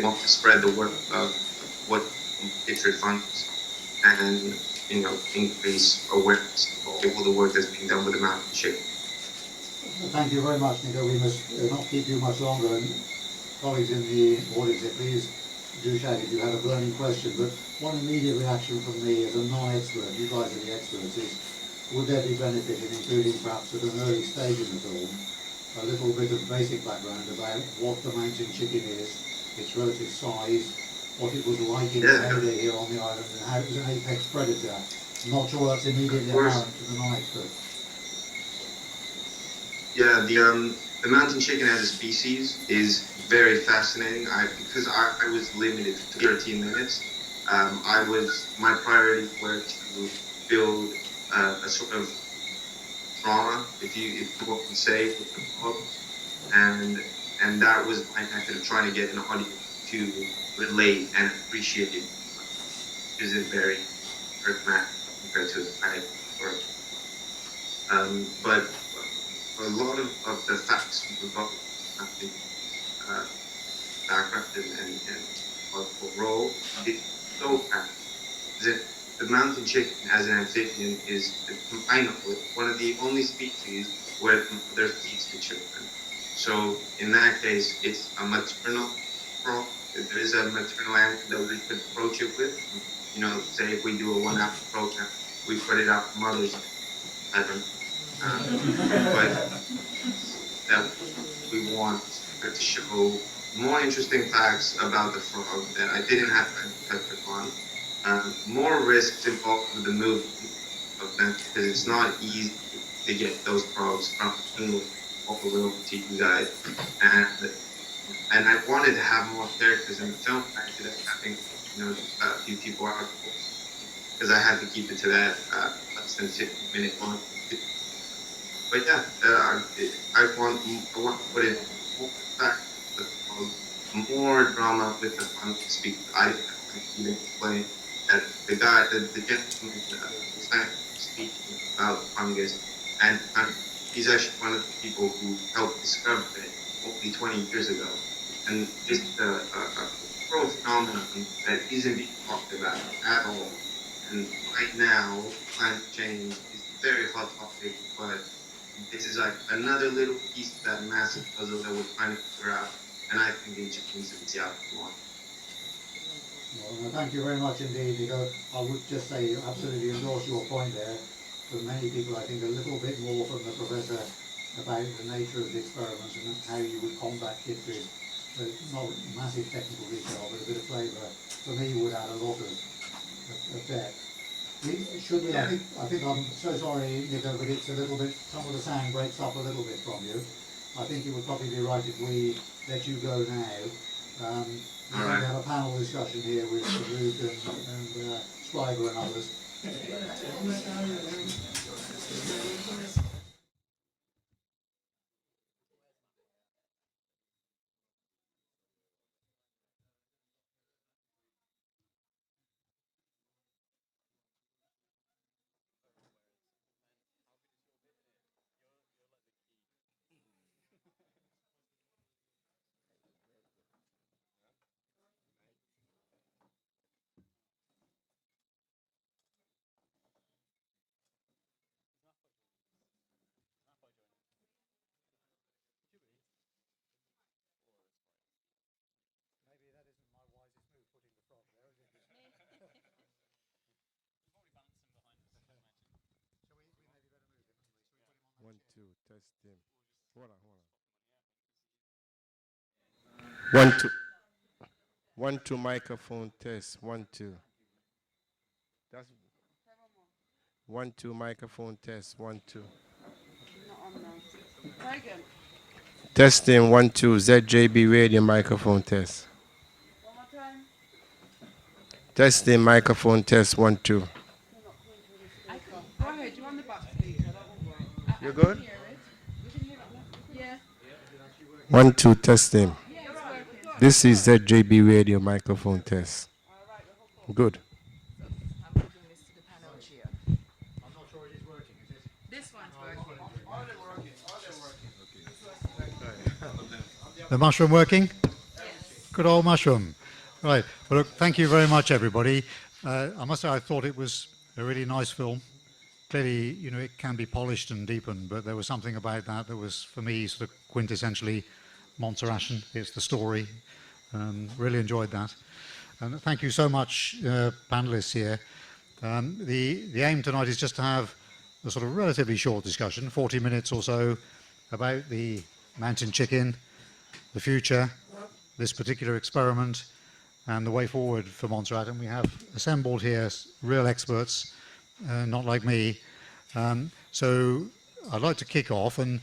want to spread the word of what Patriot funds and increase awareness of all the work that's being done with the mountain chicken. Thank you very much, Nico. We must not keep you much longer. And colleagues in the audience, please do shout if you have a burning question. But one immediate reaction from me as a non-expert, you guys are the experts, is would there be benefit in including perhaps at an early stage in the film a little bit of basic background about what the mountain chicken is, its relative size, what it was like in its heyday here on the island, and how it was an apex predator. I'm not sure that's immediately apparent to the non-expert. Yeah, the mountain chicken as a species is very fascinating. Because I was limited to 13 minutes. My priorities were to build a sort of drama, if you want to say, with the poems, and that was my method of trying to get an audience to relate and appreciate it. Is it very pragmatic compared to the kind work? But a lot of the facts about the background and role is so fast. The mountain chicken as an amphibian is combined with one of the only species where the mother feeds the children. So in that case, it's a maternal role. There is a maternal animal that we could approach it with. Say if we do a 1 hour program, we put it out for Mother's Day. I don't know. But that we want to show more interesting facts about the frog that I didn't have time to touch upon. More risks involved with the movement of them because it's not easy to get those frogs from England all the way over to you guys. And I wanted to have more characters in the film. I ended up having a few people out because I had to keep it to that less than 15-minute mark. But yeah, I want to put in more fact, more drama with the fungus speak. I even explain that the gentleman, speaking about fungus, and he's actually one of the people who helped discover it only 20 years ago, and it's a growth phenomenon that isn't being talked about at all. And right now, climate change is a very hot topic, but this is like another little piece of that massive puzzle that we're trying to figure out, and I think the chickens is the outcome one. Well, thank you very much indeed, Nico. I would just say absolutely endorse your point there. For many people, I think a little bit more from the professor about the nature of the experiments and how you would combat chytrid. Not massive technical detail, but a bit of flavour for me would add a lot of depth. Should we? Yeah. I think I'm so sorry, Nico, but it's a little bit. Some of the sound breaks up a little bit from you. I think it would probably be right if we let you go now. We have a panel discussion here with Ruth and Scriber and others. One, two, testing. Hold on, hold on. One, two. One, two, microphone test. One, two. That's one, two, microphone test. One, two. Testing, one, two. ZJB radio microphone test. Testing, microphone test. One, two. You good? One, two, testing. This is ZJB radio microphone test. Good. The mushroom working? Good old mushroom. Right. Well, look, thank you very much, everybody. I must say, I thought it was a really nice film. Clearly, you know, it can be polished and deepened, but there was something about that that was, for me, sort of quintessentially Montserratian. It's the story. Really enjoyed that. And thank you so much, panelists here. The aim tonight is just to have a sort of relatively short discussion, 40 minutes or so, about the mountain chicken, the future, this particular experiment, and the way forward for Montserrat. And we have assembled here real experts, not like me. So I'd like to kick off, and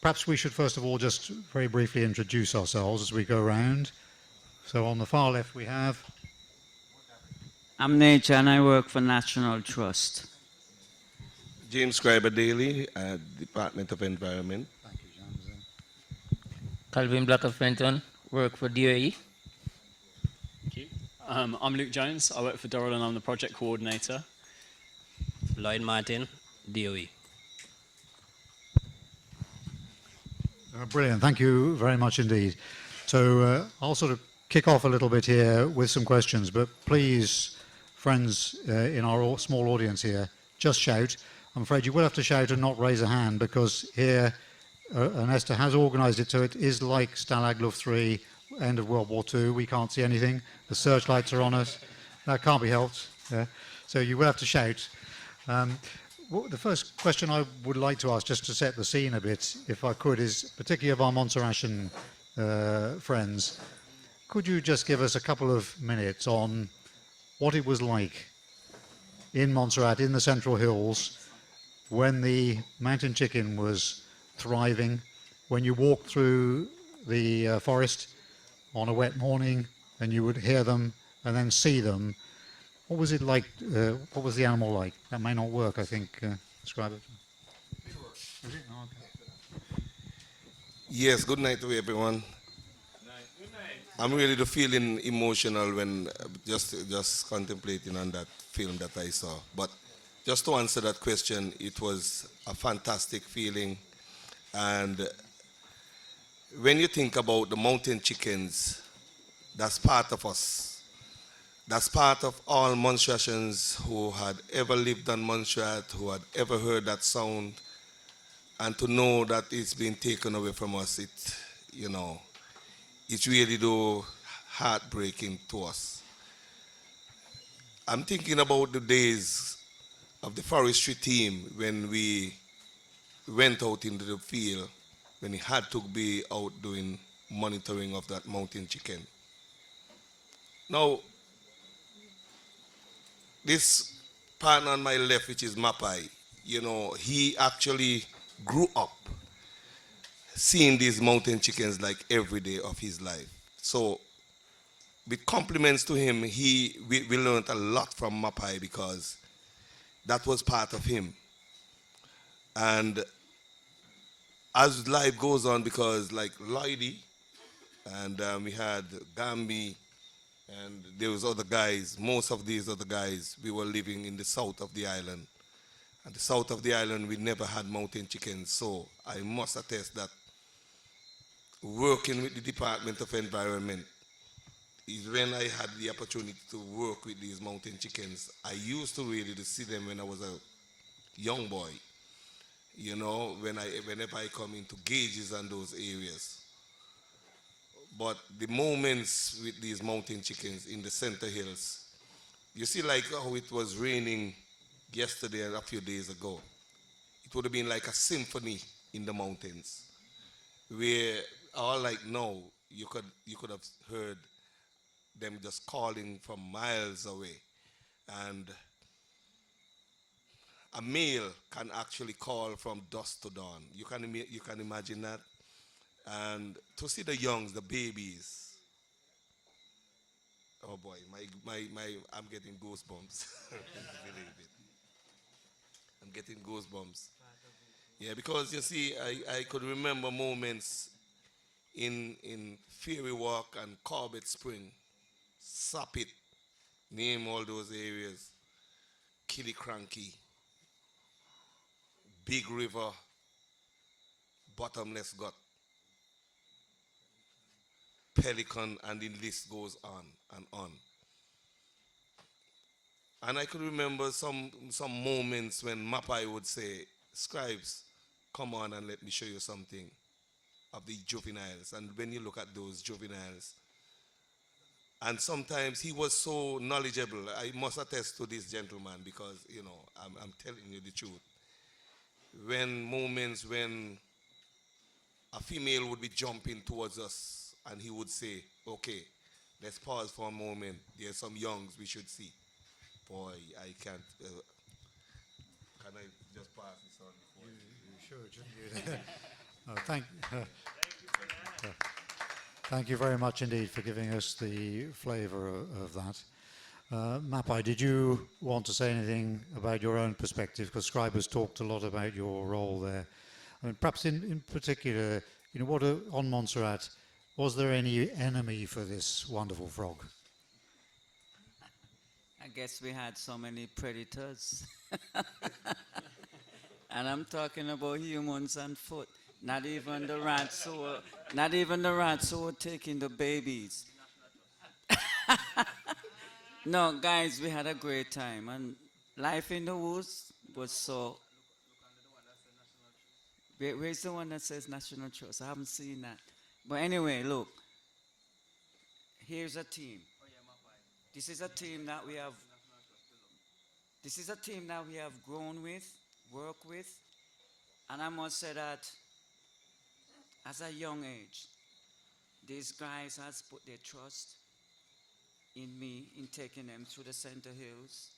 perhaps we should first of all just very briefly introduce ourselves as we go around. So on the far left we have... I'm Nature and I work for National Trust. James Scriber Daly, Department of Environment. Thank you, James. Calvin Black of Fenton, work for DOE. Thank you. I'm Luke Jones. I work for Doral and I'm the project coordinator. Lloyd Martin, DOE. Brilliant. Thank you very much indeed. So I'll sort of kick off a little bit here with some questions, but please, friends in our small audience here, just shout. I'm afraid you will have to shout and not raise a hand, because here, Esther has organised it so it is like Stalag Luft 3, end of World War II. We can't see anything. The searchlights are on us. That can't be helped. So you will have to shout. The first question I would like to ask, just to set the scene a bit, if I could, is particularly of our Montserratian friends. Could you just give us a couple of minutes on what it was like in Montserrat, in the Central Hills, when the mountain chicken was thriving, when you walked through the forest on a wet morning and you would hear them and then see them? What was it like? What was the animal like? That may not work, I think. Describe it. Is it? Oh, okay. Yes, good night to everyone. Good night. I'm really feeling emotional when just contemplating on that film that I saw. But just to answer that question, it was a fantastic feeling. And when you think about the mountain chickens, that's part of us. That's part of all Montserratians who had ever lived on Montserrat, who had ever heard that sound. And to know that it's been taken away from us, it's really heartbreaking to us. I'm thinking about the days of the forestry team when we went out into the field, when we had to be out doing monitoring of that mountain chicken. Now, this partner on my left, which is Mapai, he actually grew up seeing these mountain chickens like every day of his life. So, with compliments to him, we learned a lot from Mapai, because that was part of him. And as life goes on, because like Lloydie, and we had Gambi, and there was other guys, most of these other guys, we were living in the south of the island. At the south of the island, we never had mountain chickens, so I must attest that working with the Department of Environment is when I had the opportunity to work with these mountain chickens. I used to really see them when I was a young boy, whenever I come into gauges and those areas. But the moments with these mountain chickens in the center hills, you see like how it was raining yesterday and a few days ago. It would have been like a symphony in the mountains, where all like now you could have heard them just calling from miles away. And a male can actually call from dusk to dawn. You can imagine that. And to see the youngs, the babies, oh boy, I'm getting goosebumps. Believe it. I'm getting goosebumps. Yeah, because you see, I could remember moments in Fairy Walk and Corbett Spring, Sapit, name all those areas, Killicranky, Big River, Bottomless Gut. pelican, and the list goes on and on. And I could remember some moments when Mapai would say, "Scribes, come on and let me show you something of the juveniles." And when you look at those juveniles, and sometimes he was so knowledgeable. I must attest to this gentleman because, I'm telling you the truth. When moments when a female would be jumping towards us and he would say, "Okay, let's pause for a moment. There's some youngs we should see." Boy, I can't. Can I just pass this on before? You should, shouldn't you? Thank you very much indeed for giving us the flavour of that. Mapai, did you want to say anything about your own perspective? Because Scribe has talked a lot about your role there. I mean, perhaps in particular, on Montserrat, was there any enemy for this wonderful frog? I guess we had so many predators. And I'm talking about humans on foot. Not even the rats who were taking the babies. No, guys, we had a great time, and life in the woods was so. Where's the one that says National Trust? I haven't seen that. But anyway, look. Here's a team. This is a team that we have. This is a team that we have grown with, worked with, and I must say that as a young age, these guys has put their trust in me in taking them through the Center Hills,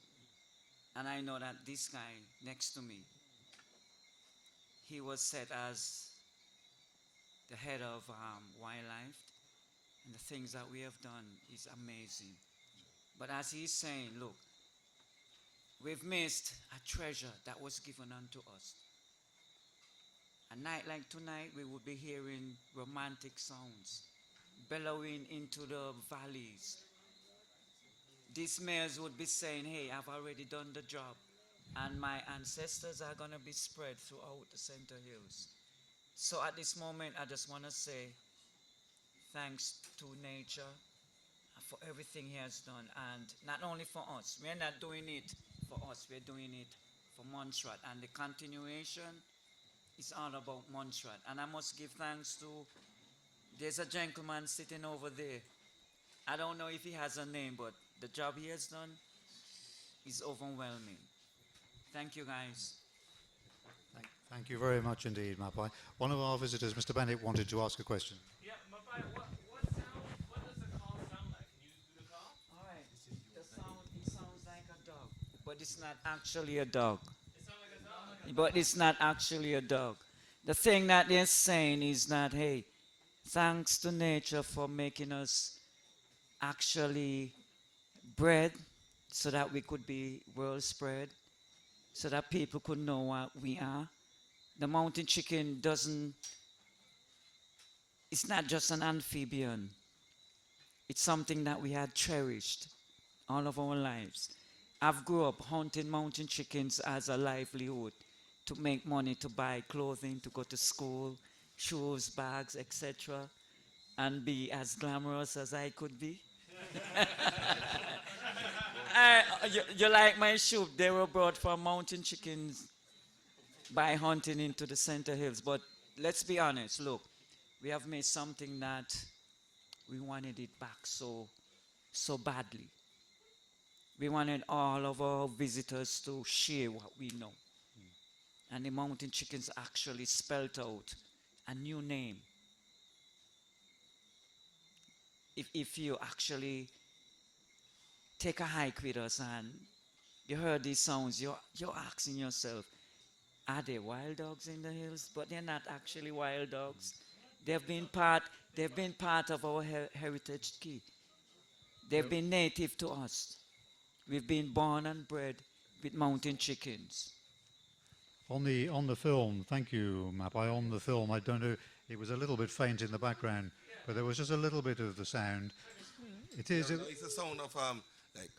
and I know that this guy next to me, he was set as the head of wildlife, and the things that we have done is amazing. But as he's saying, look, we've missed a treasure that was given unto us. A night like tonight, we would be hearing romantic sounds, bellowing into the valleys. These males would be saying, "Hey, I've already done the job, and my ancestors are going to be spread throughout the Center Hills." So at this moment, I just want to say thanks to nature for everything he has done, and not only for us. We're not doing it for us, we're doing it for Montserrat, and the continuation is all about Montserrat. And I must give thanks to, there's a gentleman sitting over there. I don't know if he has a name, but the job he has done is overwhelming. Thank you, guys. Thank you very much indeed, Mapai. One of our visitors, Mr. Bennett, wanted to ask a question. Yeah, Mapai, what does the call sound like? Can you do the call? All right, it sounds like a dog, but it's not actually a dog. It sounds like a dog. But it's not actually a dog. The thing that they're saying is that, hey, thanks to nature for making us actually bred so that we could be world spread, so that people could know what we are. The mountain chicken it's not just an amphibian. It's something that we had cherished all of our lives. I've grew up hunting mountain chickens as a livelihood, to make money, to buy clothing, to go to school, shoes, bags, etc., and be as glamorous as I could be. You like my shoe? They were brought from mountain chickens by hunting into the Center Hills. But let's be honest, look, we have made something that we wanted it back so badly. We wanted all of our visitors to share what we know. And the mountain chickens actually spelled out a new name. If you actually take a hike with us and you heard these sounds, you're asking yourself, are there wild dogs in the hills? But they're not actually wild dogs. They've been part of our heritage key. They've been native to us. We've been born and bred with mountain chickens. On the film, thank you, Mapai. On the film, I don't know, it was a little bit faint in the background, but there was just a little bit of the sound. It is. It's the sound of like,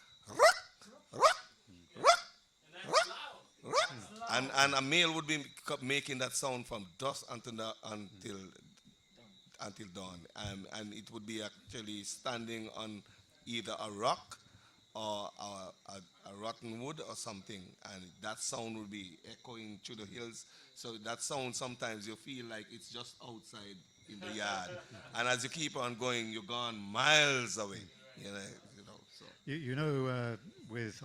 and a male would be making that sound from dusk until until dawn. And it would be actually standing on either a rock or a rotten wood or something, and that sound would be echoing through the hills. So that sound, sometimes you feel like it's just outside in the yard, and as you keep on going, you're gone miles away. You know, you know. So You know,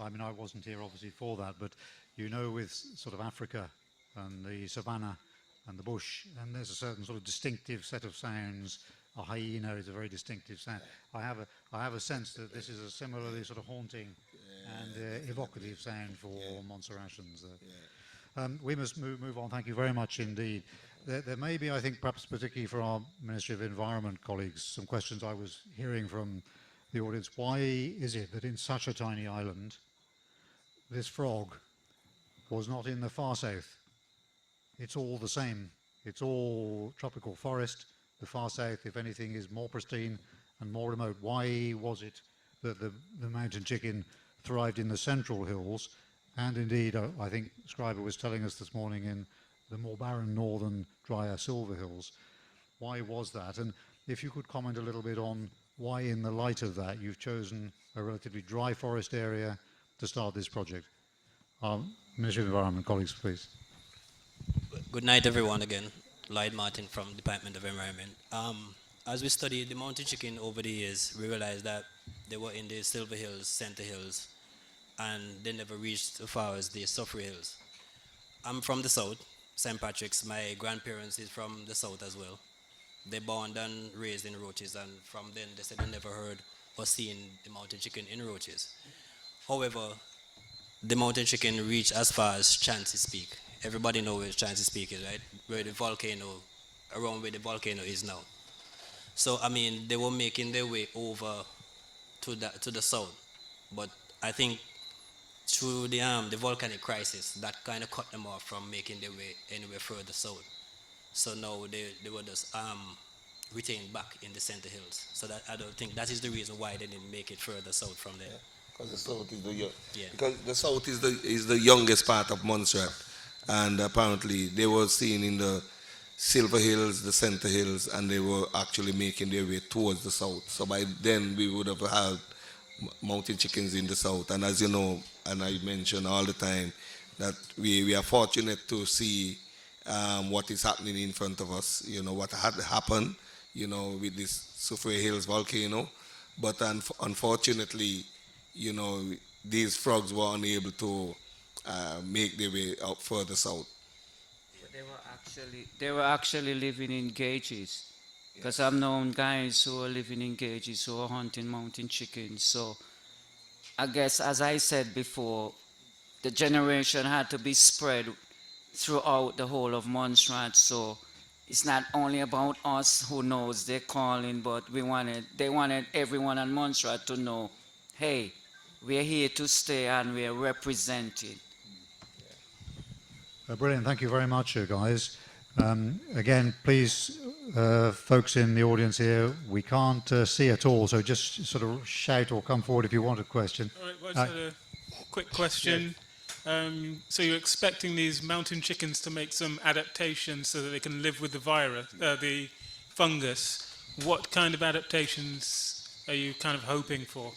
I mean, I wasn't here obviously for that, but you know, with sort of Africa and the savannah and the bush, and there's a certain sort of distinctive set of sounds. A hyena is a very distinctive sound. I have a sense that this is a similarly sort of haunting and evocative sound for Montserratians. We must move on. Thank you very much indeed. There may be, I think, perhaps particularly for our Ministry of Environment colleagues, some questions I was hearing from the audience. Why is it that in such a tiny island, this frog was not in the far south? It's all the same. It's all tropical forest. The far south, if anything, is more pristine and more remote. Why was it that the mountain chicken thrived in the central hills? And indeed, I think Scriber was telling us this morning, in the more barren northern, drier Silver Hills. Why was that? And if you could comment a little bit on why, in the light of that, you've chosen a relatively dry forest area to start this project. Ministry of Environment, colleagues, please. Good night, everyone, again. Lloyd Martin from Department of Environment. As we studied the mountain chicken over the years, we realized that they were in the Silver Hills, Center Hills, and they never reached as far as the Suffolk Hills. I'm from the south, St. Patrick's. My grandparents is from the south as well. They born and raised in Roaches, and from then they said they never heard or seen the mountain chicken in Roaches. However, the mountain chicken reached as far as Chances Peak. Everybody knows where Chances Peak is, right? Where the volcano, around where the volcano is now. So, I mean, they were making their way over to the south. But I think through the volcanic crisis, that kind of cut them off from making their way anywhere further south. So now they were just retained back in the Center Hills. So that I don't think that is the reason why they didn't make it further south from there. because the south is because the south is the youngest part of Montserrat, and apparently they were seen in the Silver Hills, the Center Hills, and they were actually making their way towards the south. So by then we would have had mountain chickens in the south. And as you know, and I mention all the time, that we are fortunate to see what is happening in front of us. You know, what had happened, you know, with this Suffolk Hills volcano. But unfortunately, you know, these frogs were unable to make their way out further south. They were actually living in gauges, because I've known guys who are living in gauges who are hunting mountain chickens. So I guess, as I said before, the generation had to be spread throughout the whole of Montserrat. So it's not only about us who knows they're calling, but they wanted everyone in Montserrat to know, hey, we're here to stay and we're represented. Brilliant, thank you very much, guys. Again, please, folks in the audience here, we can't see at all, so just sort of shout or come forward if you want a question. All right, well, I just had a quick question. So you're expecting these mountain chickens to make some adaptations so that they can live with the virus, the fungus. What kind of adaptations are you kind of hoping for?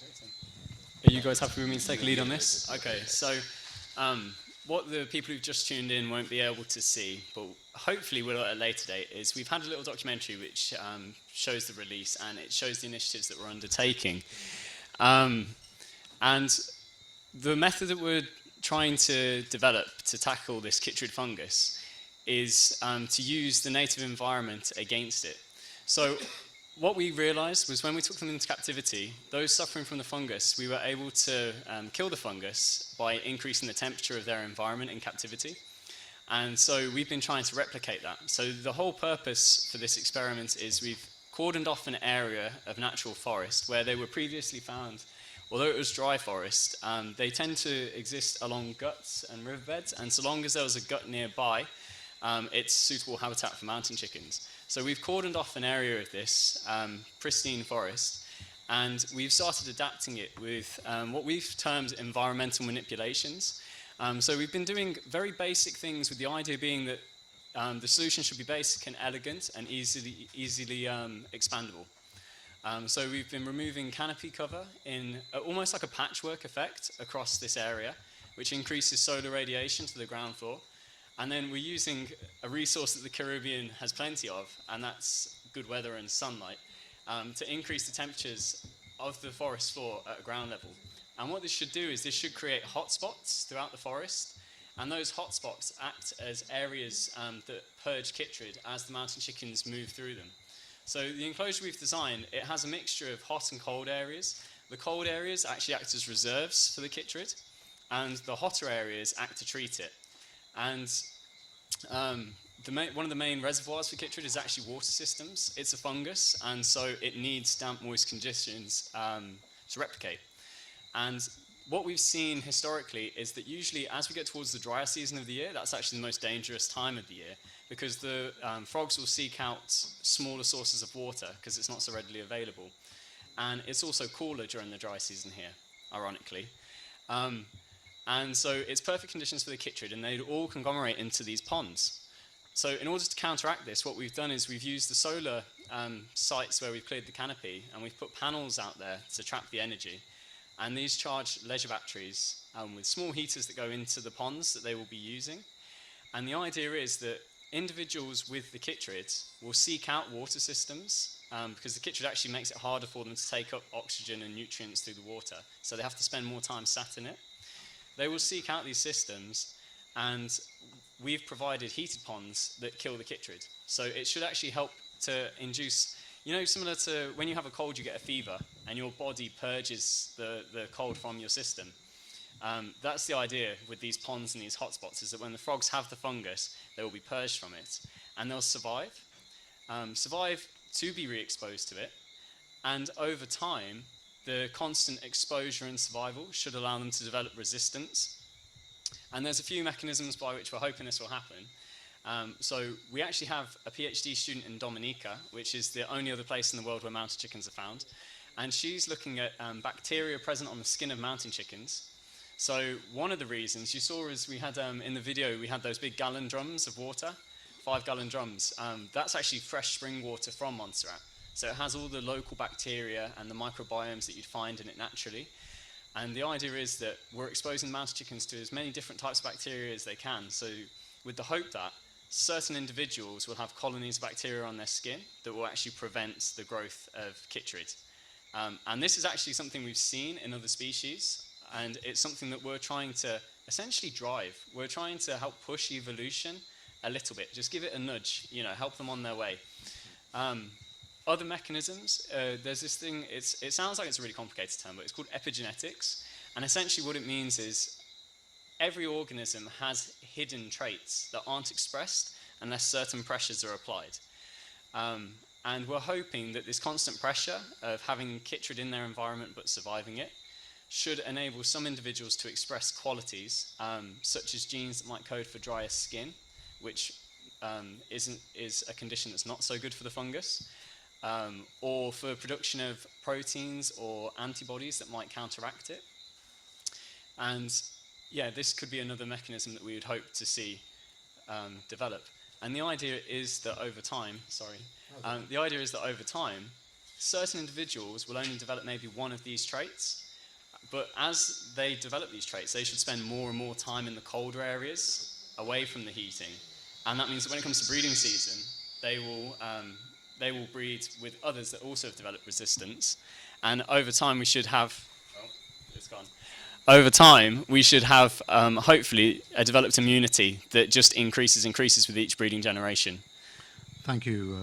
Are you guys happy with me to take a lead on this? Okay, so what the people who've just tuned in won't be able to see, but hopefully will at a later date, is we've had a little documentary which shows the release, and it shows the initiatives that we're undertaking. And the method that we're trying to develop to tackle this chytrid fungus is to use the native environment against it. So what we realized was when we took them into captivity, those suffering from the fungus, we were able to kill the fungus by increasing the temperature of their environment in captivity. And so we've been trying to replicate that. So the whole purpose for this experiment is we've cordoned off an area of natural forest where they were previously found. Although it was dry forest, they tend to exist along guts and riverbeds, and so long as there was a gut nearby, it's suitable habitat for mountain chickens. So we've cordoned off an area of this pristine forest, and we've started adapting it with what we've termed environmental manipulations. So we've been doing very basic things, with the idea being that the solution should be basic and elegant and easily expandable. So we've been removing canopy cover in almost like a patchwork effect across this area, which increases solar radiation to the ground floor. And then we're using a resource that the Caribbean has plenty of, and that's good weather and sunlight, to increase the temperatures of the forest floor at ground level. And what this should do is this should create hotspots throughout the forest, and those hotspots act as areas that purge chytrid as the mountain chickens move through them. So the enclosure we've designed, it has a mixture of hot and cold areas. The cold areas actually act as reserves for the chytrid, and the hotter areas act to treat it. And one of the main reservoirs for chytrid is actually water systems. It's a fungus, and so it needs damp, moist conditions to replicate. And what we've seen historically is that usually as we get towards the drier season of the year, that's actually the most dangerous time of the year, because the frogs will seek out smaller sources of water because it's not so readily available. And it's also cooler during the dry season here, ironically. And so it's perfect conditions for the chytrid, and they all conglomerate into these ponds. So in order to counteract this, what we've done is we've used the solar sites where we've cleared the canopy, and we've put panels out there to trap the energy. And these charge leisure batteries with small heaters that go into the ponds that they will be using. And the idea is that individuals with the chytrid will seek out water systems because the chytrid actually makes it harder for them to take up oxygen and nutrients through the water. So they have to spend more time sat in it. They will seek out these systems, and we've provided heated ponds that kill the chytrid. So it should actually help to induce, similar to when you have a cold, you get a fever, and your body purges the cold from your system. That's the idea with these ponds and these hotspots, is that when the frogs have the fungus, they will be purged from it, and they'll survive to be re-exposed to it, and over time, the constant exposure and survival should allow them to develop resistance. And there's a few mechanisms by which we're hoping this will happen. So we actually have a PhD student in Dominica, which is the only other place in the world where mountain chickens are found. And she's looking at bacteria present on the skin of mountain chickens. So one of the reasons you saw is we had, in the video, we had those big gallon drums of water, 5-gallon drums. That's actually fresh spring water from Montserrat. So it has all the local bacteria and the microbiomes that you'd find in it naturally. And the idea is that we're exposing mountain chickens to as many different types of bacteria as they can. So with the hope that certain individuals will have colonies of bacteria on their skin that will actually prevent the growth of chytrid. And this is actually something we've seen in other species, and it's something that we're trying to essentially drive. We're trying to help push evolution a little bit, just give it a nudge, help them on their way. Other mechanisms, there's this thing, it sounds like it's a really complicated term, but it's called epigenetics. And essentially what it means is every organism has hidden traits that aren't expressed unless certain pressures are applied. And we're hoping that this constant pressure of having chytrid in their environment but surviving it should enable some individuals to express qualities, such as genes that might code for drier skin, which is a condition that's not so good for the fungus. Or for production of proteins or antibodies that might counteract it. And yeah, this could be another mechanism that we would hope to see develop. And the idea is that over time, certain individuals will only develop maybe one of these traits, but as they develop these traits, they should spend more and more time in the colder areas, away from the heating. And that means that when it comes to breeding season, they will breed with others that also have developed resistance. And over time, we should have... Oh, it's gone. Over time, we should have, hopefully, a developed immunity that just increases with each breeding generation. Thank you,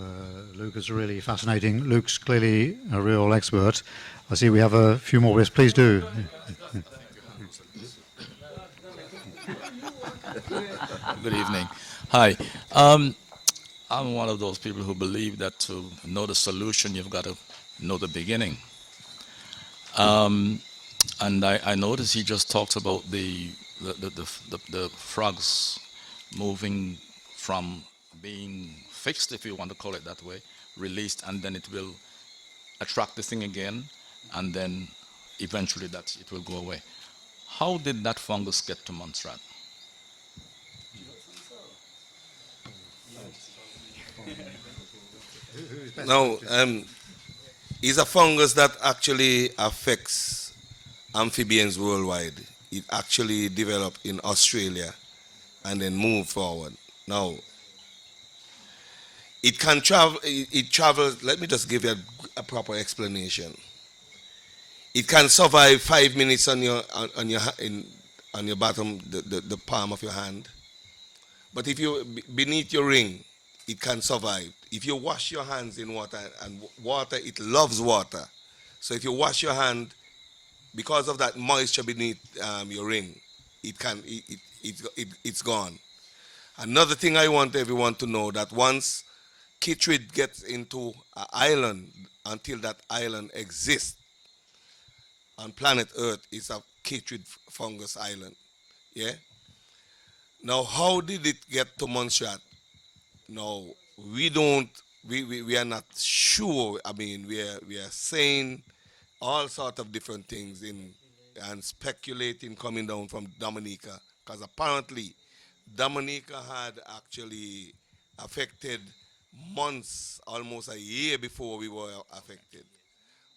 Luke. It's really fascinating. Luke's clearly a real expert. I see we have a few more minutes. Please do. Good evening. Hi. I'm one of those people who believe that to know the solution, you've got to know the beginning. And I noticed he just talked about the frogs moving from being fixed, if you want to call it that way, released, and then it will attract the thing again, and then eventually that it will go away. How did that fungus get to Montserrat? Who's best Now, positioned? it's a fungus that actually affects amphibians worldwide. It actually developed in Australia and then moved forward. Now, it can travel. It travels. Let me just give you a proper explanation. It can survive 5 minutes on your on your bottom, the palm of your hand. But if you beneath your ring, it can survive. If you wash your hands in water, and water, it loves water. So if you wash your hand, because of that moisture beneath your ring, it's gone. Another thing I want everyone to know, that once Kitrid gets into an island, until that island exists on planet Earth, it's a Kitrid fungus island. Yeah. Now, how did it get to Montserrat? No, we don't. We are not sure. I mean, we are saying all sort of different things in and speculating coming down from Dominica, because apparently Dominica had actually affected months, almost a year before we were affected.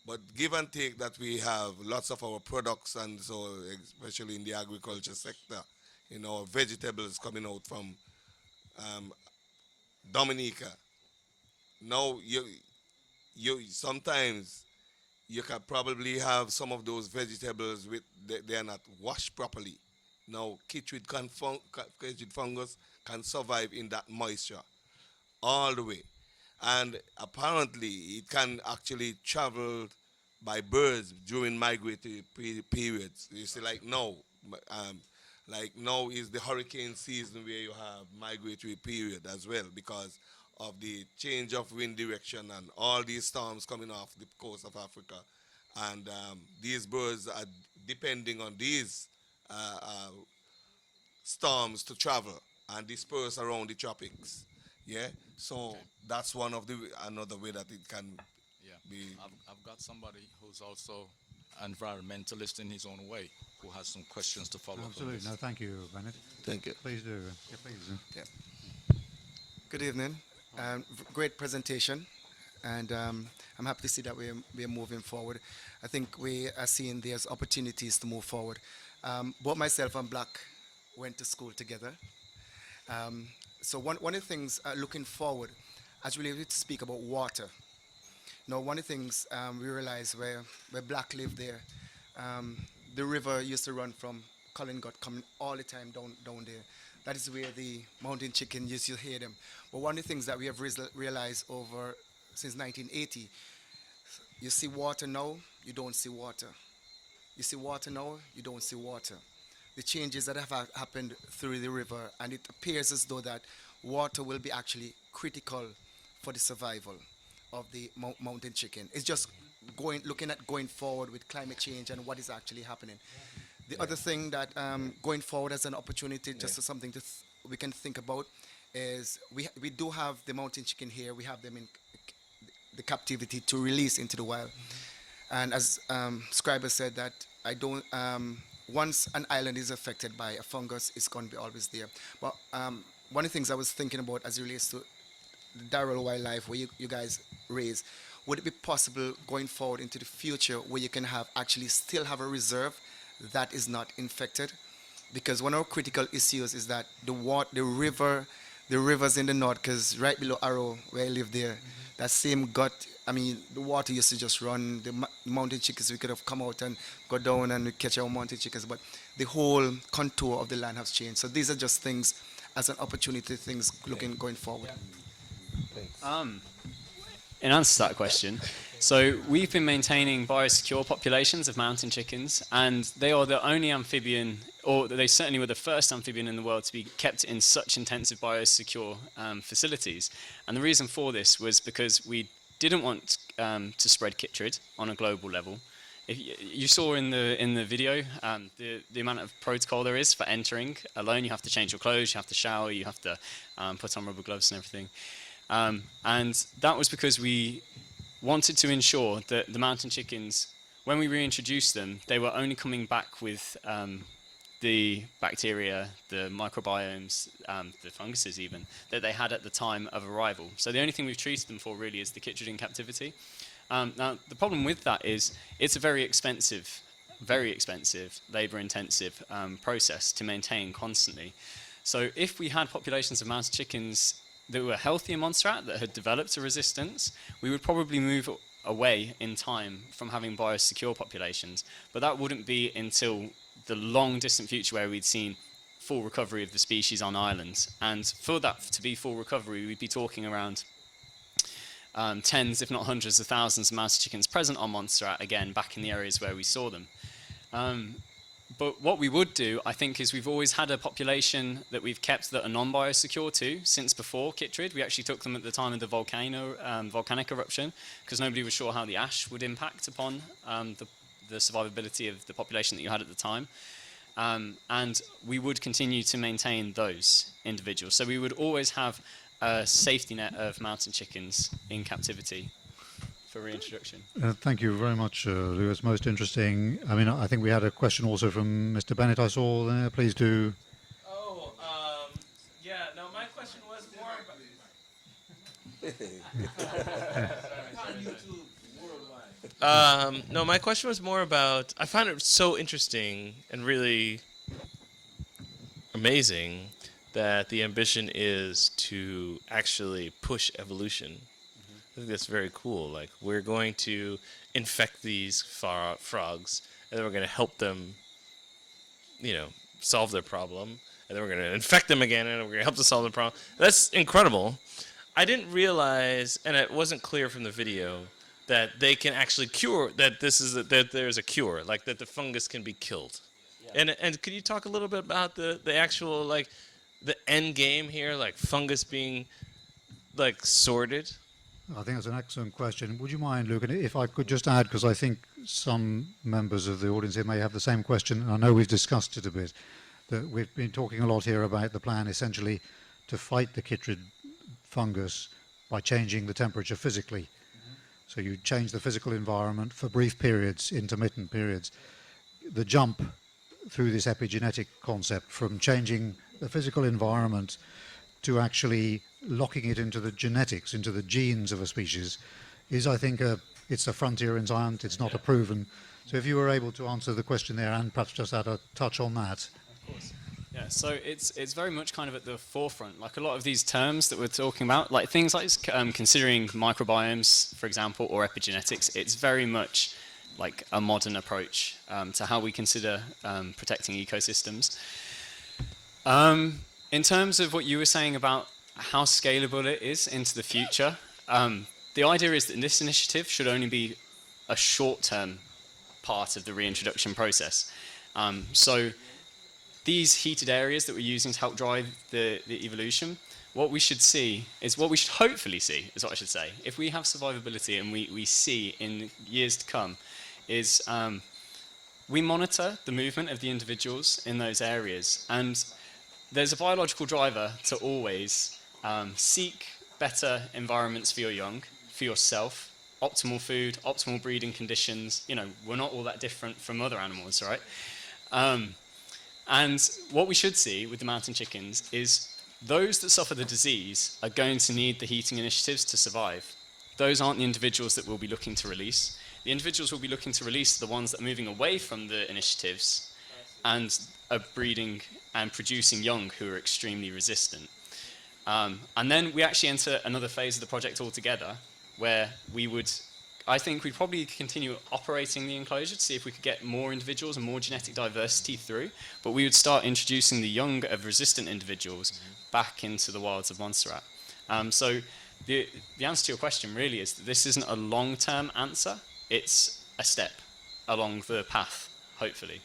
But give and take that we have lots of our products, and so especially in the agriculture sector, vegetables coming out from um, Dominica. Now you sometimes you can probably have some of those vegetables with they are not washed properly. Now chytrid fungus can survive in that moisture all the way, and apparently it can actually travel by birds during migratory periods. You see, um, like now is the hurricane season where you have migratory period as well, because of the change of wind direction and all these storms coming off the coast of Africa, and these birds are depending on these storms to travel and disperse around the tropics. Yeah, so that's one of the another way that it can Yeah, be. I've got somebody who's also environmentalist in his own way who has some questions to follow up on Absolutely. this. No, thank you, Bennett. Thank you. Please do. Yeah, please do. Yeah. Good evening. Great presentation, and I'm happy to see that we're moving forward. I think we are seeing there's opportunities to move forward. Both myself and Black went to school together. Um, so one of the things looking forward, as we to speak about water. Now, one of the things we realized where Black lived there, um, the river used to run from Collingwood, coming all the time down there. That is where the mountain chicken used to hear them. But one of the things that we have realized over since 1980, you see water now, you don't see water. You see water now, you don't see water. The changes that have happened through the river, and it appears as though that water will be actually critical for the survival of the mountain chicken. It's just looking at going forward with climate change and what is actually happening. The other thing that going forward as an opportunity, just as something we can think about, is we do have the mountain chicken here. We have them in the captivity to release into the wild. And as Scriber said, that I don't. Once an island is affected by a fungus, it's going to be always there. But one of the things I was thinking about as it relates to the Darrell wildlife where you guys raise, would it be possible going forward into the future where you can have actually still have a reserve that is not infected? Because one of our critical issues is that the rivers in the north, because right below Arrow where I live there, that same gut, I mean, the water used to just run. The mountain chickens, we could have come out and go down and we catch our mountain chickens, but the whole contour of the land has changed. So these are just things as an opportunity, things looking going forward. In answer to that question, so we've been maintaining biosecure populations of mountain chickens, and they are the only amphibian, or they certainly were the first amphibian in the world to be kept in such intensive biosecure facilities. And the reason for this was because we didn't want to spread chytrid on a global level. If you saw in the video the amount of protocol there is for entering alone. You have to change your clothes, you have to shower, you have to put on rubber gloves and everything. And that was because we wanted to ensure that the mountain chickens, when we reintroduced them, they were only coming back with the bacteria, the microbiomes, the funguses even, that they had at the time of arrival. So the only thing we've treated them for really is the chytrid in captivity. Now, the problem with that is it's a very expensive, labour-intensive process to maintain constantly. So if we had populations of mountain chickens that were healthy in Montserrat, that had developed a resistance, we would probably move away in time from having biosecure populations. But that wouldn't be until the long distant future where we'd seen full recovery of the species on islands. And for that to be full recovery, we'd be talking around tens, if not hundreds of thousands of mountain chickens present on Montserrat, again, back in the areas where we saw them. But what we would do, I think, is we've always had a population that we've kept that are non-biosecure too, since before chytrid. We actually took them at the time of the volcanic eruption, because nobody was sure how the ash would impact upon the survivability of the population that you had at the time. And we would continue to maintain those individuals. So we would always have a safety net of mountain chickens in captivity for reintroduction. Thank you very much, Lou. It's most interesting. I mean, I think we had a question also from Mr. Bennett I saw there. Please do. Oh, yeah, no, my question was more about... no, my question was more about, I found it so interesting and really amazing that the ambition is to actually push evolution. I think that's very cool. Like, we're going to infect these frogs, and then we're going to help them, you know, solve their problem, and then we're going to infect them again, and we're going to help them solve the problem. That's incredible. I didn't realize, and it wasn't clear from the video, that they can actually cure, that that there's a cure, like that the fungus can be killed. Yeah. And could you talk a little bit about the actual, like, the end game here, like fungus being, like, sorted? I think that's an excellent question. Would you mind, Luke, and if I could just add, because I think some members of the audience here may have the same question, and I know we've discussed it a bit, that we've been talking a lot here about the plan essentially to fight the chytrid fungus by changing the temperature physically. Mm-hmm. So you change the physical environment for brief periods, intermittent periods. The jump through this epigenetic concept from changing the physical environment to actually locking it into the genetics, into the genes of a species, is, I think, it's a frontier in science. It's not a proven. So if you were able to answer the question there and perhaps just add a touch on that. Of course. Yeah, so it's very much kind of at the forefront. Like a lot of these terms that we're talking about, like things like considering microbiomes, for example, or epigenetics, it's very much like a modern approach to how we consider protecting ecosystems. In terms of what you were saying about how scalable it is into the future, the idea is that this initiative should only be a short-term part of the reintroduction process. So these heated areas that we're using to help drive the evolution, what we should see is, what we should hopefully see, is what I should say, if we have survivability and we see in years to come, is we monitor the movement of the individuals in those areas, and there's a biological driver to always seek better environments for your young, for yourself, optimal food, optimal breeding conditions. You know, we're not all that different from other animals, right? And what we should see with the mountain chickens is those that suffer the disease are going to need the heating initiatives to survive. Those aren't the individuals that we'll be looking to release. The individuals we'll be looking to release are the ones that are moving away from the initiatives and are breeding and producing young who are extremely resistant. And then we actually enter another phase of the project altogether, where we would, I think we'd probably continue operating the enclosure to see if we could get more individuals and more genetic diversity through, but we would start introducing the young of resistant individuals back into the wilds of Montserrat. So the answer to your question really is that this isn't a long-term answer, it's a step along the path, hopefully.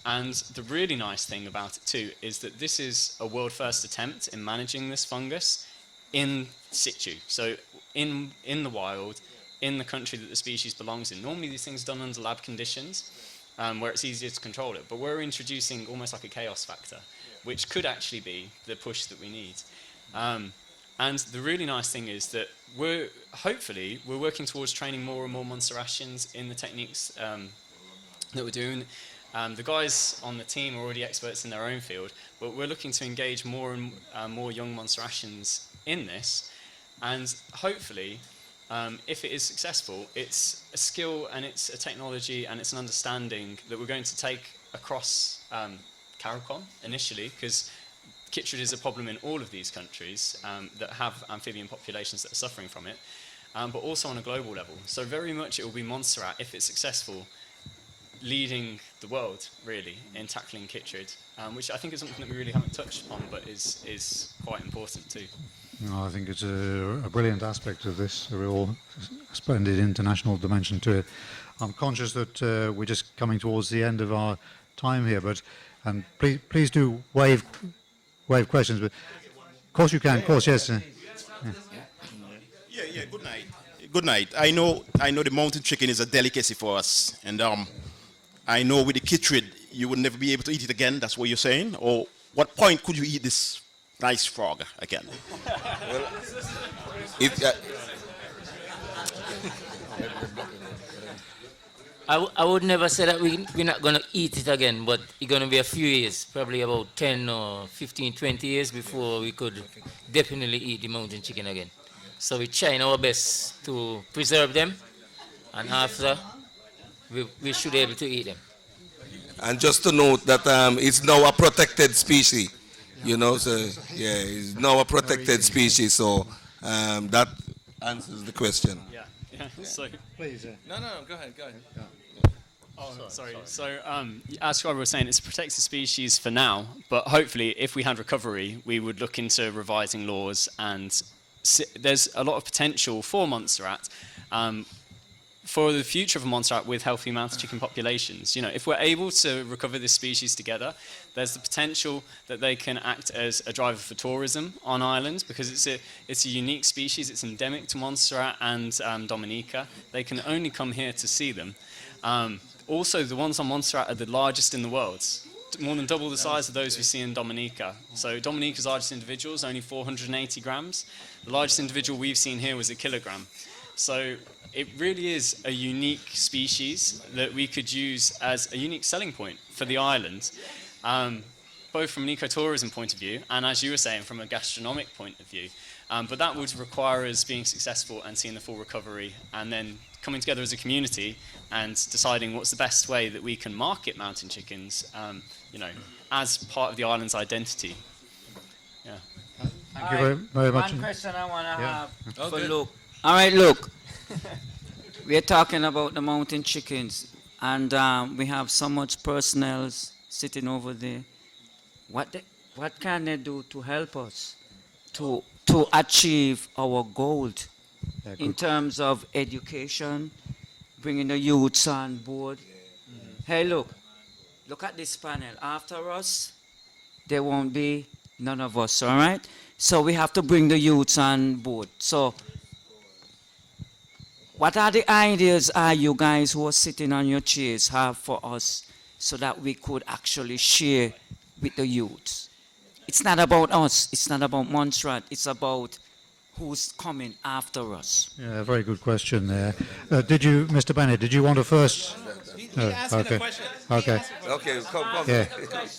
And the really nice thing about it too is that this is a world first attempt in managing this fungus in situ. So in the wild, in the country that the species belongs in. Normally these things are done under lab conditions where it's easier to control it, but we're introducing almost like a chaos factor, which could actually be the push that we need. And the really nice thing is that we're working towards training more and more Montserratians in the techniques that we're doing. The guys on the team are already experts in their own field, but we're looking to engage more and more young Montserratians in this, and hopefully, if it is successful, it's a skill and it's a technology and it's an understanding that we're going to take across CARICOM initially, because chytrid is a problem in all of these countries that have amphibian populations that are suffering from it, but also on a global level. So very much it will be Montserrat, if it's successful, leading the world, really, in tackling chytrid, which I think is something that we really haven't touched upon, but is quite important too. No, I think it's a brilliant aspect of this, a real splendid international dimension to it. I'm conscious that we're just coming towards the end of our time here, and please do wave questions. But of course you can, of course, yes. Yeah. Good night. Good night. I know the mountain chicken is a delicacy for us, and I know with the chytrid you will never be able to eat it again. That's what you're saying. Or what point could you eat this nice frog again? I would never say that we're not going to eat it again, but it's going to be a few years, probably about 10 or 15, 20 years before we could definitely eat the mountain chicken again. So we're trying our best to preserve them, and after, we should be able to eat them. And just to note that it's now a protected species, you know, so yeah, it's now a protected species, so that answers the question. Yeah. So, please. No, go ahead. Oh, sorry. So, as Scribe was saying, it's a protected species for now, but hopefully, if we had recovery, we would look into revising laws, and there's a lot of potential for Montserrat, for the future of Montserrat with healthy mountain chicken populations. You know, if we're able to recover this species together, there's the potential that they can act as a driver for tourism on islands, because it's a unique species. It's endemic to Montserrat and Dominica. They can only come here to see them. Also, the ones on Montserrat are the largest in the world, more than double the size of those we see in Dominica. So Dominica's largest individual is only 480 grams. The largest individual we've seen here was 1 kilogram. So it really is a unique species that we could use as a unique selling point for the island, both from an ecotourism point of view and, as you were saying, from a gastronomic point of view. But that would require us being successful and seeing the full recovery, and then coming together as a community and deciding what's the best way that we can market mountain chickens, you know, as part of the island's identity. Yeah. Thank you very much. One question I want to have for good. Luke. All right, Luke. We're talking about the mountain chickens, and we have so much personnel sitting over there. What can they do to help us to achieve our goal in terms of education, bringing the youths on board? Hey, look at this panel. After us, there won't be none of us, all right? So we have to bring the youths on board. So what are the ideas you guys who are sitting on your chairs have for us so that we could actually share with the youths? It's not about us. It's not about Montserrat. It's about who's coming after us. Yeah, very good question there. Did you, Mr. Bennett, did you want to first? asking a question. Okay. Okay, come.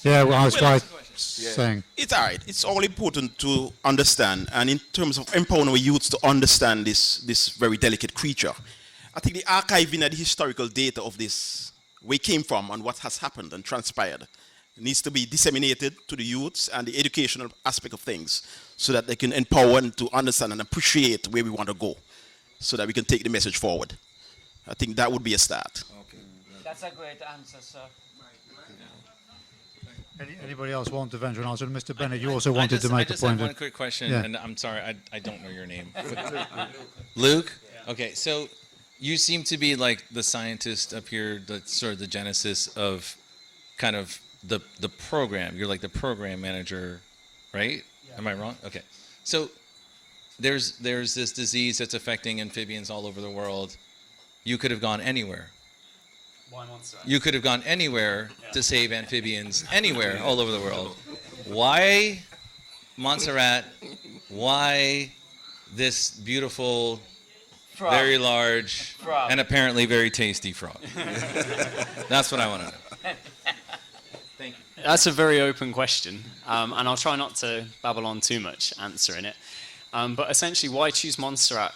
Yeah, well, I was saying. It's all right. It's all important to understand, and in terms of empowering our youths to understand this very delicate creature, I think the archiving and the historical data of this, where it came from and what has happened and transpired, needs to be disseminated to the youths and the educational aspect of things, so that they can empower and to understand and appreciate where we want to go, so that we can take the message forward. I think that would be a start. That's a great answer, sir. Anybody else want to venture an answer? Mr. Bennett, you also wanted to make a point. I just have one quick question, Yeah. and I'm sorry, I don't know your name. Luke? Okay, so you seem to be like the scientist up here, the sort of the genesis of kind of the program. You're like the program manager, right? Yeah. Am I wrong? Okay. So there's this disease that's affecting amphibians all over the world. You could have gone anywhere. Why Montserrat? You could have gone anywhere to save amphibians, anywhere all over the world. Why Montserrat? Why this beautiful, Frog. very large, Frog. and apparently very tasty frog? That's what I want to know. That's a very open question, and I'll try not to babble on too much answering it. But essentially, why choose Montserrat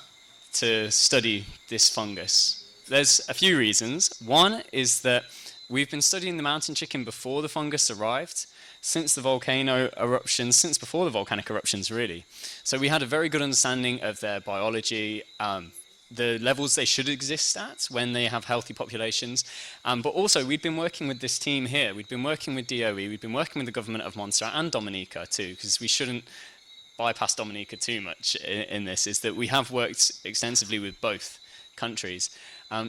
to study this fungus? There's a few reasons. One is that we've been studying the mountain chicken before the fungus arrived, since the volcano eruptions, since before the volcanic eruptions, really. So we had a very good understanding of their biology, the levels they should exist at when they have healthy populations. But also, we'd been working with this team here. We'd been working with DOE, we'd been working with the government of Montserrat and Dominica too, because we shouldn't bypass Dominica too much in this, is that we have worked extensively with both countries.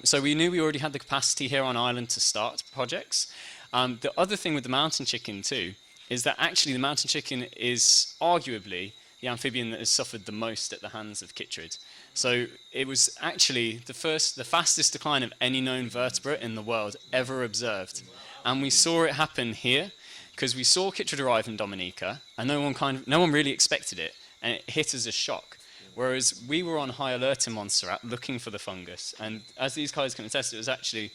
So we knew we already had the capacity here on island to start projects. The other thing with the mountain chicken too is that actually the mountain chicken is arguably the amphibian that has suffered the most at the hands of chytrid. So it was actually the fastest decline of any known vertebrate in the world ever observed. And we saw it happen here because we saw chytrid arrive in Dominica and no one really expected it, and it hit as a shock. Whereas we were on high alert in Montserrat looking for the fungus. And as these guys can attest, it was actually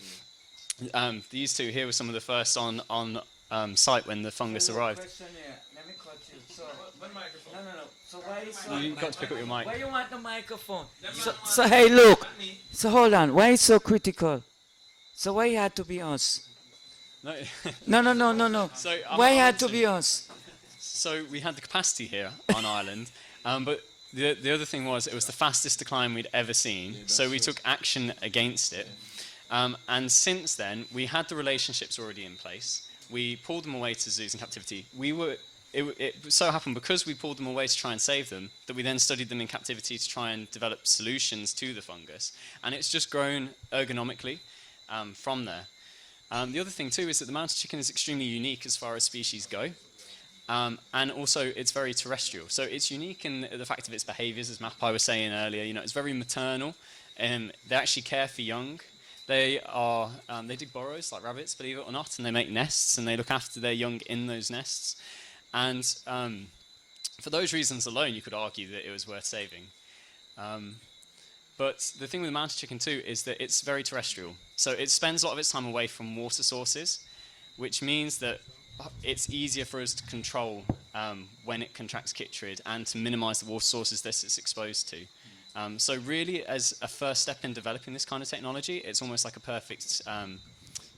these two here were some of the first on site when the fungus arrived. Let me cut you. So, no. So why is so? You've got to pick up your mic. Why you want the microphone? So hey, look. So hold on. Why is so critical? So why it had to be us? No. So, why it had to be us? So we had the capacity here on island, but the other thing was it was the fastest decline we'd ever seen. So we took action against it. And since then, we had the relationships already in place. We pulled them away to zoos in captivity. It so happened because we pulled them away to try and save them, that we then studied them in captivity to try and develop solutions to the fungus. And it's just grown ergonomically from there. The other thing too is that the mountain chicken is extremely unique as far as species go. And also it's very terrestrial. So it's unique in the fact of its behaviors, as Mapai was saying earlier. You know, it's very maternal. They actually care for young. They dig burrows like rabbits, believe it or not, and they make nests, and they look after their young in those nests. And for those reasons alone, you could argue that it was worth saving. But the thing with the mountain chicken too is that it's very terrestrial. So it spends a lot of its time away from water sources, which means that it's easier for us to control when it contracts chytrid and to minimize the water sources that it's exposed to. So really, as a first step in developing this kind of technology, it's almost like a perfect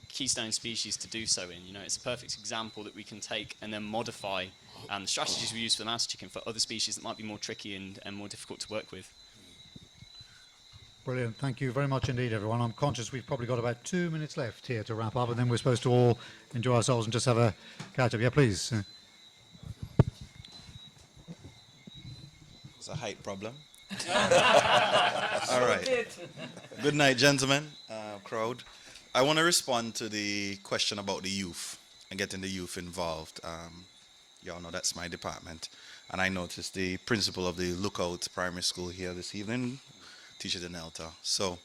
keystone species to do so in. You know, it's a perfect example that we can take and then modify the strategies we use for the mountain chicken for other species that might be more tricky and more difficult to work with. Brilliant. Thank you very much indeed, everyone. I'm conscious we've probably got about 2 minutes left here to wrap up, and then we're supposed to all enjoy ourselves and just have a catch-up. Yeah, please. It's a height problem. All right. Good night, gentlemen, crowd. I want to respond to the question about the youth and getting the youth involved. Y'all know that's my department. And I noticed the principal of the Lookout Primary School here this evening, Teacher Denelta. So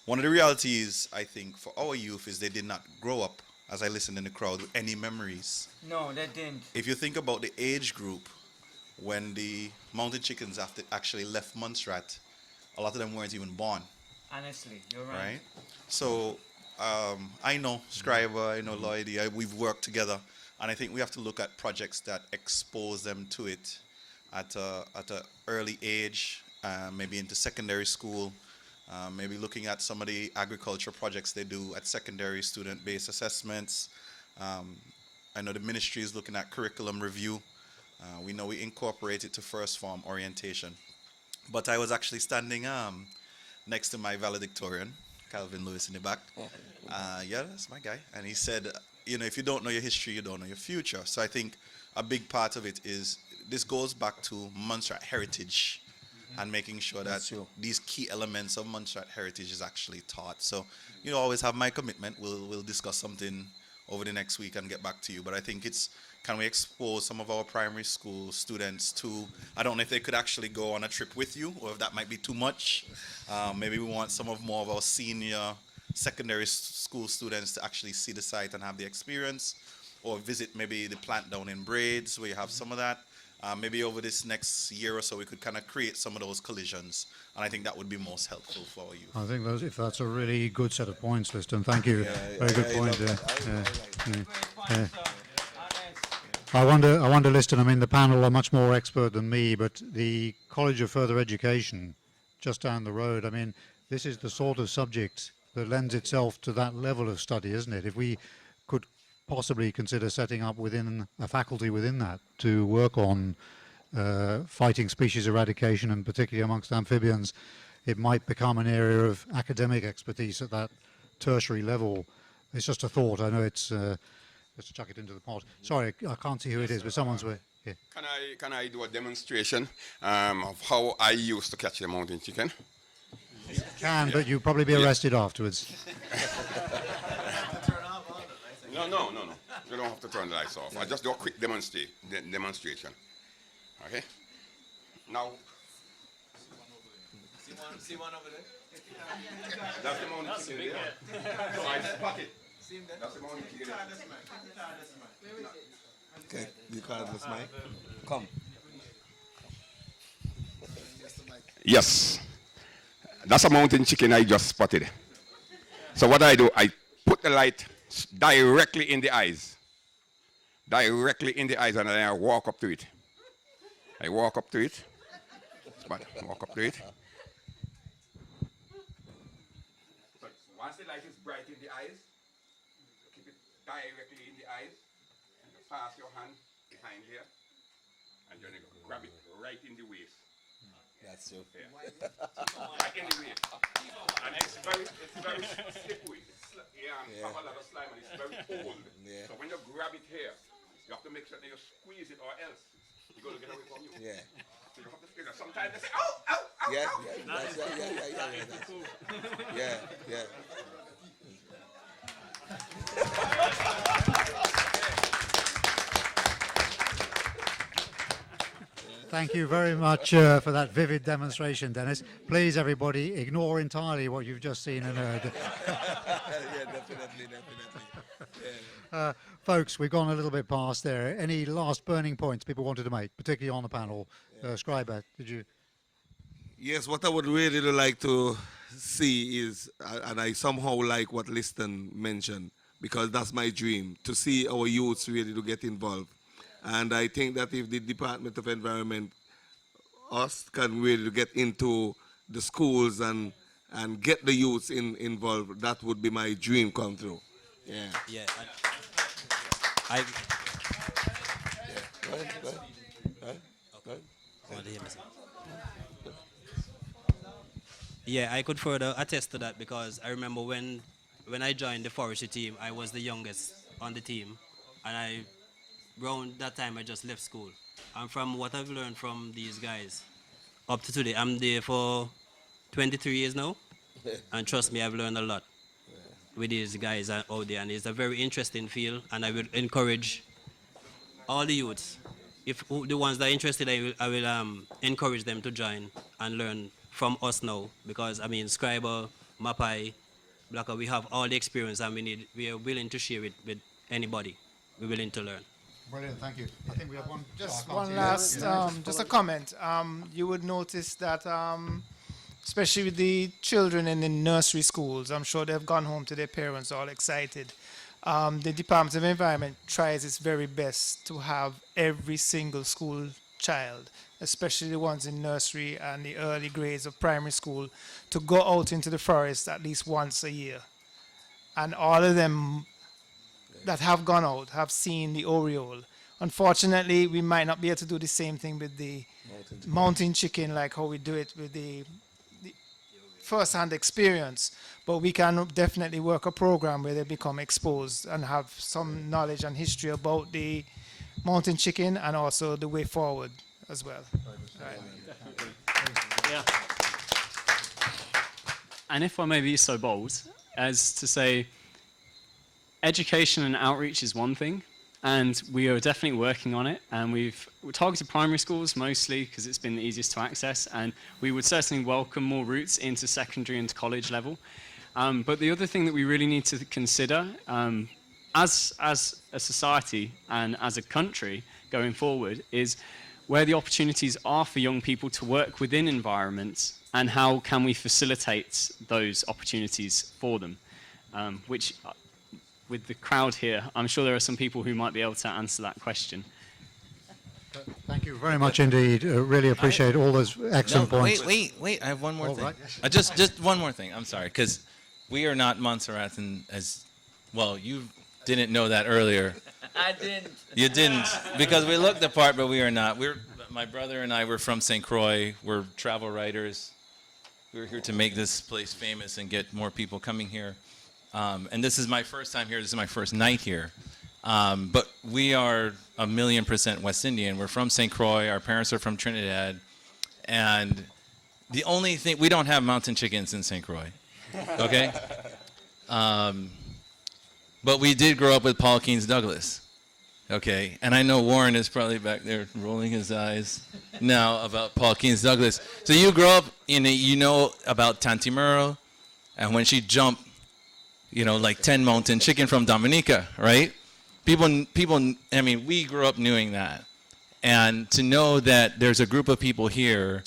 one of the realities, I think, for our youth is they did not grow up, as I listened in the crowd, with any memories. No, they didn't. If you think about the age group, when the mountain chickens actually left Montserrat, a lot of them weren't even born. Honestly, you're right. So I know Scriber, I know Lloydie, we've worked together, and I think we have to look at projects that expose them to it at an early age, maybe into secondary school, maybe looking at some of the agriculture projects they do at secondary, student-based assessments. I know the ministry is looking at curriculum review. We know we incorporate it to first form orientation. But I was actually standing next to my valedictorian, Calvin Lewis, in the back. Yeah, that's my guy. And he said, you know, if you don't know your history, you don't know your future. So I think a big part of it is this goes back to Montserrat heritage and making sure that these key elements of Montserrat heritage is actually taught. So you always have my commitment. We'll discuss something over the next week and get back to you. But I think it's, can we expose some of our primary school students to, I don't know if they could actually go on a trip with you or if that might be too much. Maybe we want more of our senior secondary school students to actually see the site and have the experience, or visit maybe the plant down in Braids where you have some of that. Maybe over this next year or so we could kind of create some of those collisions, and I think that would be most helpful for you. I think if that's a really good set of points, Liston. Thank you. Very good point. I wonder, Liston, I mean, the panel are much more expert than me, but the College of Further Education, just down the road, I mean, this is the sort of subject that lends itself to that level of study, isn't it? If we could possibly consider setting up within a faculty within that to work on fighting species eradication, and particularly amongst amphibians, it might become an area of academic expertise at that tertiary level. It's just a thought. I know it's let's chuck it into the pot. Sorry, I can't see who it is, but someone's here. Can I do a demonstration of how I used to catch the mountain chicken? You can, but you'll probably be arrested afterwards. No. You don't have to turn the lights off. I'll just do a quick demonstration. Okay? Now. See one over there? That's the mountain chicken there. So I spot it. That's the mountain chicken there. Okay, you call this mic? Come. Yes. That's a mountain chicken I just spotted. So what I do, I put the light directly in the eyes. Directly in the eyes, and then I walk up to it. I walk up to it. Walk up to it. So once the light is bright in the eyes, keep it directly in the eyes, and you pass your hand behind here, and then you grab it right in the waist. That's so fair. Right in the waist. And it's very slippery. It's have a lot of slime and it's very cold. So when you grab it here, you have to make sure that you squeeze it, or else it's going to get away from you. Yeah. So you have to squeeze it. Sometimes they say, ow, ow, ow, Yeah, ow. Yeah. Thank you very much for that vivid demonstration, Dennis. Please, everybody, ignore entirely what you've just seen and heard. Yeah, definitely. Yeah. Folks, we've gone a little bit past there. Any last burning points people wanted to make, particularly on the panel? Scriber, did you? Yes, what I would really like to see is, and I somehow like what Liston mentioned, because that's my dream, to see our youths really to get involved. And I think that if the Department of Environment, us, can really get into the schools and get the youths involved, that would be my dream come true. Yeah. Yeah. Go ahead. Yeah, I could further attest to that, because I remember when I joined the forestry team, I was the youngest on the team, and around that time I just left school. And from what I've learned from these guys up to today, I'm there for 23 years now, and trust me, I've learned a lot with these guys out there, and it's a very interesting field, and I will encourage all the youths, if the ones that are interested, I will encourage them to join and learn from us now, because I mean, Scriber, Mapai, Blacker, we have all the experience, and we are willing to share it with anybody. We're willing to learn. Brilliant, thank you. I think we have one. Just one last, just a comment. You would notice that, especially with the children in the nursery schools, I'm sure they've gone home to their parents all excited. The Department of Environment tries its very best to have every single school child, especially the ones in nursery and the early grades of primary school, to go out into the forest at least once a year. And all of them that have gone out have seen the oriole. Unfortunately, we might not be able to do the same thing with the mountain chicken like how we do it with the first-hand experience, but we can definitely work a program where they become exposed and have some knowledge and history about the mountain chicken and also the way forward as well. Right. Yeah. And if I may be so bold as to say, education and outreach is one thing, and we are definitely working on it, and we're targeted primary schools mostly because it's been the easiest to access, and we would certainly welcome more routes into secondary and college level. But the other thing that we really need to consider as a society and as a country going forward is where the opportunities are for young people to work within environments, and how can we facilitate those opportunities for them, which with the crowd here, I'm sure there are some people who might be able to answer that question. Thank you very much indeed. Really appreciate all those excellent points. Wait. I have one more All thing. right. Just one more thing. I'm sorry, because we are not Montserrat, and as well, you didn't know that earlier. I didn't. You didn't, because we looked the part, but we are not. My brother and I were from St. Croix. We're travel writers. We were here to make this place famous and get more people coming here. And this is my first time here. This is my first night here. But we are 1,000,000% West Indian. We're from St. Croix. Our parents are from Trinidad. And the only thing, we don't have mountain chickens in St. Croix. Okay? But we did grow up with Paul Keynes Douglas. Okay? And I know Warren is probably back there rolling his eyes now about Paul Keynes Douglas. So you grow up, you know about Tanti Murrow, and when she jumped, like 10 mountain chicken from Dominica, right? People, I mean, we grew up knowing that. And to know that there's a group of people here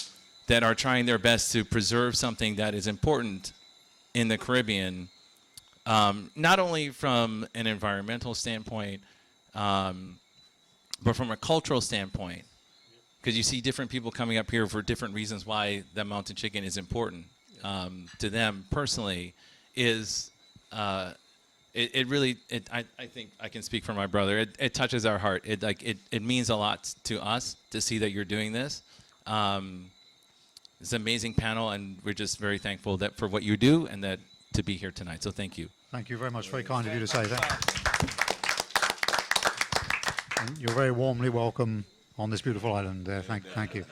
that are trying their best to preserve something that is important in the Caribbean, not only from an environmental standpoint, but from a cultural standpoint, because you see different people coming up here for different reasons why the mountain chicken is important to them personally, is it really, I think I can speak for my brother. It touches our heart. It means a lot to us to see that you're doing this. It's an amazing panel, and we're just very thankful for what you do and that to be here tonight. So thank you. Thank you very much. Very kind of you to say that. And you're very warmly welcome on this beautiful island. Thank you.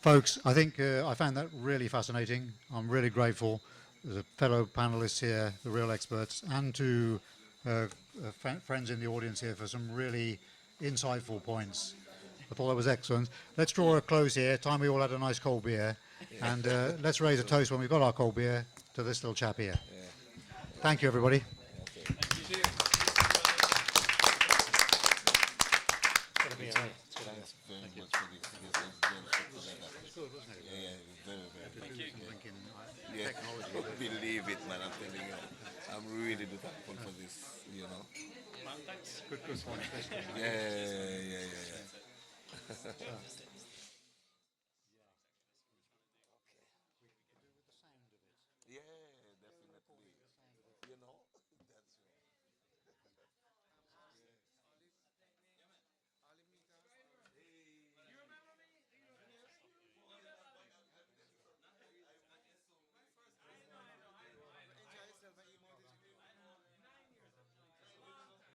Folks, I think I found that really fascinating. I'm really grateful. There's a fellow panelists here, the real experts, and to friends in the audience here for some really insightful points. I thought that was excellent. Let's draw a close here. Time we all had a nice cold beer. And let's raise a toast when we've got our cold beer to this little chap here. Thank you, everybody. Believe it, man. I'm telling you. I'm really thankful for this, Good one. Yeah.